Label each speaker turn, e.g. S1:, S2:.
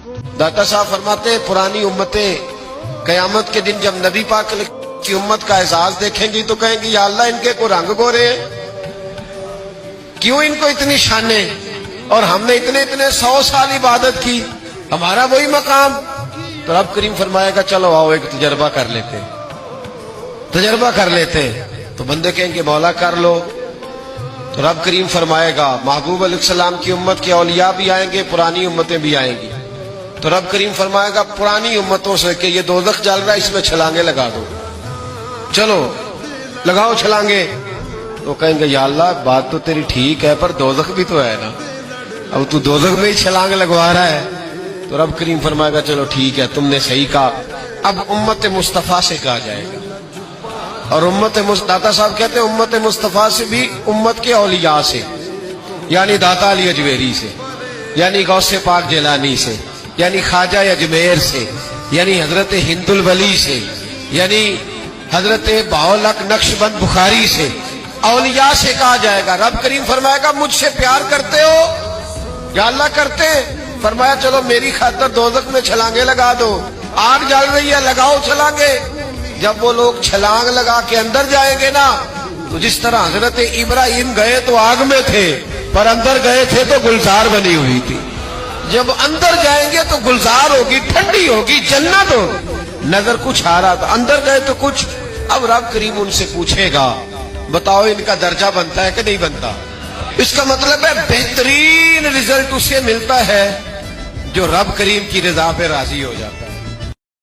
S1: داتا صاحب فرماتے ہیں پرانی امتیں قیامت کے دن جب نبی پاک کی امت کا اعزاز دیکھیں گی تو کہیں گی یا اللہ ان کے کو رنگ گورے ہیں، کیوں ان کو اتنی شانیں، اور ہم نے اتنے 100 سال عبادت کی، ہمارا وہی مقام۔ تو رب کریم فرمائے گا چلو آؤ ایک تجربہ کر لیتے، تو بندے کہیں گے مولا کر لو۔ تو رب کریم فرمائے گا محبوب علیہ السلام کی امت کے اولیاء بھی آئیں گے، پرانی امتیں بھی آئیں گی۔ تو رب کریم فرمائے گا پرانی امتوں سے کہ یہ دوزخ جل رہا ہے، اس میں چھلانگے لگا دو، چلو لگاؤ چھلانگے۔ تو کہیں گے یا اللہ بات تو تیری ٹھیک ہے پر دوزخ بھی تو ہے نا، اب تو دوزخ میں ہی چھلانگ لگوا رہا ہے۔ تو رب کریم فرمائے گا چلو ٹھیک ہے تم نے صحیح کہا۔ اب امت مصطفیٰ سے کہا جائے گا، اور داتا صاحب کہتے ہیں امت مصطفیٰ سے بھی امت کے اولیاء سے، یعنی داتا علی اجمیری سے، یعنی غوث پاک جیلانی سے، یعنی خواجہ اجمیر سے، یعنی حضرت ہند الولی سے، یعنی حضرت بہاؤالحق نقشبند بخاری سے، اولیاء سے کہا جائے گا۔ رب کریم فرمائے گا مجھ سے پیار کرتے ہو یا اللہ کرتے؟ فرمایا چلو میری خاطر دوزخ میں چھلانگے لگا دو، آگ جل رہی ہے لگاؤ چھلانگے۔ جب وہ لوگ چھلانگ لگا کے اندر جائیں گے نا، تو جس طرح حضرت ابراہیم گئے تو آگ میں تھے پر اندر گئے تھے تو گلزار بنی ہوئی تھی، جب اندر جائیں گے تو گلزار ہوگی، ٹھنڈی ہوگی، جنت ہوگی، نظر کچھ آ رہا تھا، اندر گئے تو کچھ۔ اب رب کریم ان سے پوچھے گا بتاؤ ان کا درجہ بنتا ہے کہ نہیں بنتا؟ اس کا مطلب ہے بہترین رزلٹ اسے ملتا ہے جو رب کریم کی رضا پہ راضی ہو جاتا ہے۔